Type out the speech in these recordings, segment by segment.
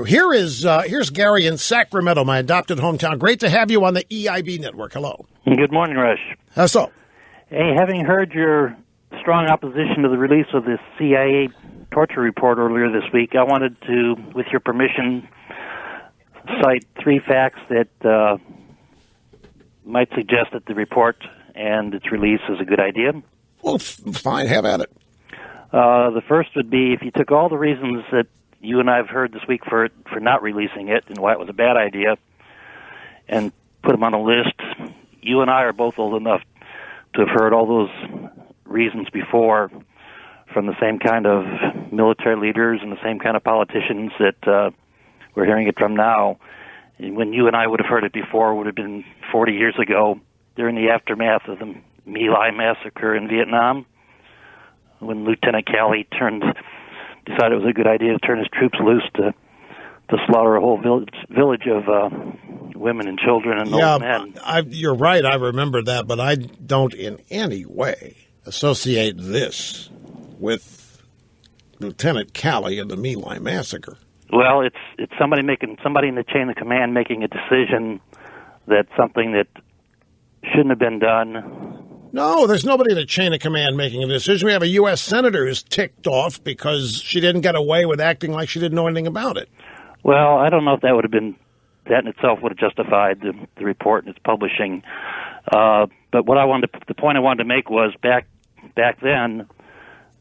Here's Gary in Sacramento, my adopted hometown. Great to have you on the EIB network. Hello. Good morning, Rush. How so? Hey, having heard your strong opposition to the release of this CIA torture report earlier this week, I wanted to, with your permission, cite 3 facts that might suggest that the report and its release is a good idea. Well, fine. Have at it. The first would be, if you took all the reasons that you and I have heard this week for not releasing it and why it was a bad idea and put them on a list, you and I are both old enough to have heard all those reasons before from the same kind of military leaders and the same kind of politicians that we're hearing it from now. And when you and I would have heard it before, it would have been 40 years ago during the aftermath of the My Lai massacre in Vietnam, when Lieutenant Calley decided it was a good idea to turn his troops loose to slaughter a whole village of women and children and old men. You're right, I remember that, but I don't in any way associate this with Lieutenant Calley and the My Lai massacre. Well, it's somebody in the chain of command making a decision that something that shouldn't have been done. No, there's nobody in the chain of command making a decision. We have a U.S. senator who's ticked off because she didn't get away with acting like she didn't know anything about it. Well, I don't know if that would have been, that in itself would have justified the report and its publishing. But the point I wanted to make was back then,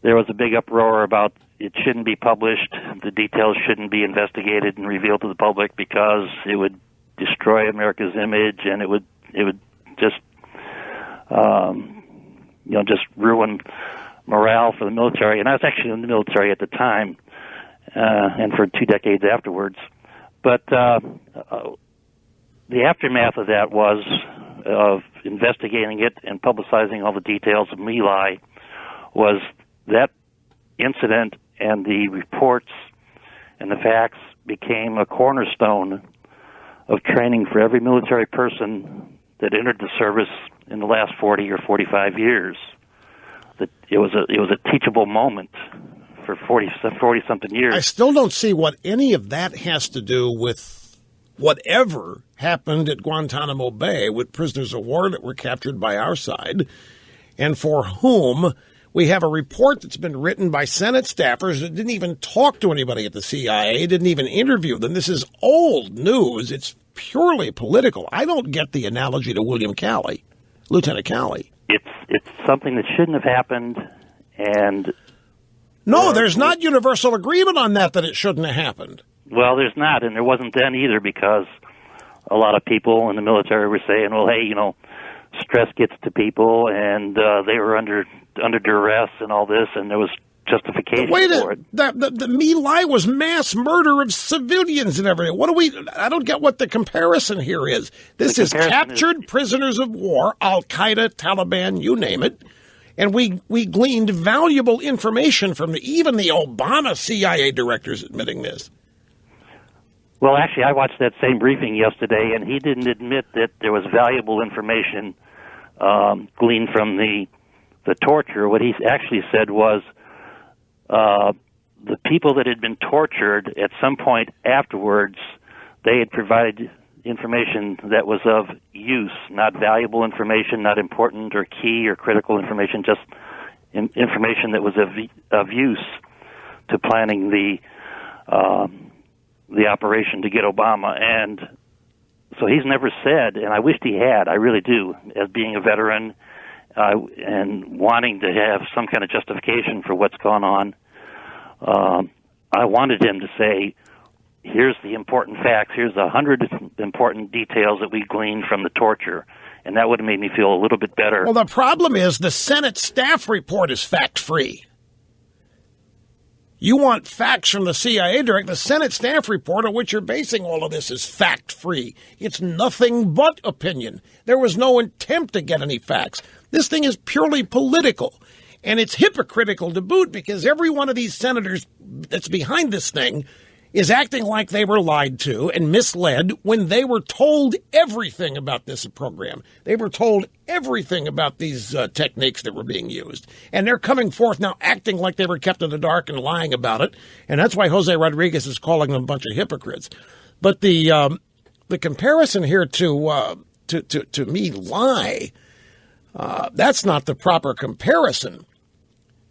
there was a big uproar about it shouldn't be published, the details shouldn't be investigated and revealed to the public because it would destroy America's image and it would just just ruin morale for the military. And I was actually in the military at the time, and for 2 decades afterwards. But the aftermath of that was of investigating it and publicizing all the details of My Lai was that incident, and the reports and the facts became a cornerstone of training for every military person that entered the service in the last 40 or 45 years. That it was a teachable moment for 40-something years. I still don't see what any of that has to do with whatever happened at Guantanamo Bay with prisoners of war that were captured by our side, and for whom we have a report that's been written by Senate staffers that didn't even talk to anybody at the CIA, didn't even interview them. This is old news. It's purely political. I don't get the analogy to William Calley, Lieutenant Calley. It's something that shouldn't have happened, and no, there's not universal agreement on that it shouldn't have happened. Well, there's not, and there wasn't then either, because a lot of people in the military were saying, well, hey, stress gets to people, and they were under duress and all this, and there was justification for it. The My Lai was mass murder of civilians and everything. I don't get what the comparison here is. This is captured prisoners of war, Al-Qaeda, Taliban, you name it, and we gleaned valuable information from even the Obama CIA directors admitting this. Well, actually, I watched that same briefing yesterday, and he didn't admit that there was valuable information gleaned from the torture. What he actually said was the people that had been tortured, at some point afterwards, they had provided information that was of use, not valuable information, not important or key or critical information, just information that was of use to planning the operation to get Obama. And so he's never said, and I wished he had, I really do, as being a veteran and wanting to have some kind of justification for what's gone on, I wanted him to say, here's the important facts, here's 100 important details that we gleaned from the torture. And that would have made me feel a little bit better. Well, the problem is the Senate staff report is fact-free. You want facts from the CIA director. The Senate staff report on which you're basing all of this is fact-free. It's nothing but opinion. There was no attempt to get any facts. This thing is purely political. And it's hypocritical to boot, because every one of these senators that's behind this thing is acting like they were lied to and misled when they were told everything about this program. They were told everything about these techniques that were being used. And they're coming forth now acting like they were kept in the dark and lying about it. And that's why Jose Rodriguez is calling them a bunch of hypocrites. But the comparison here to me lie, that's not the proper comparison.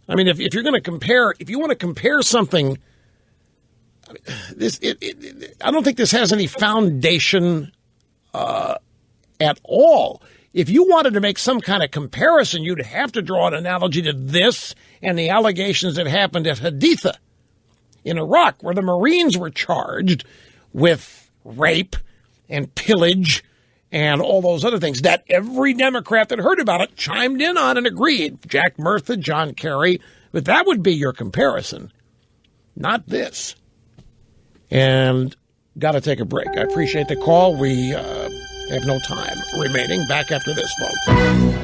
I mean, if you're going to compare, if you want to compare something, I don't think this has any foundation at all. If you wanted to make some kind of comparison, you'd have to draw an analogy to this and the allegations that happened at Haditha in Iraq, where the Marines were charged with rape and pillage and all those other things that every Democrat that heard about it chimed in on and agreed. Jack Murtha, John Kerry, but that would be your comparison, not this. And got to take a break. I appreciate the call. We have no time remaining. Back after this, folks.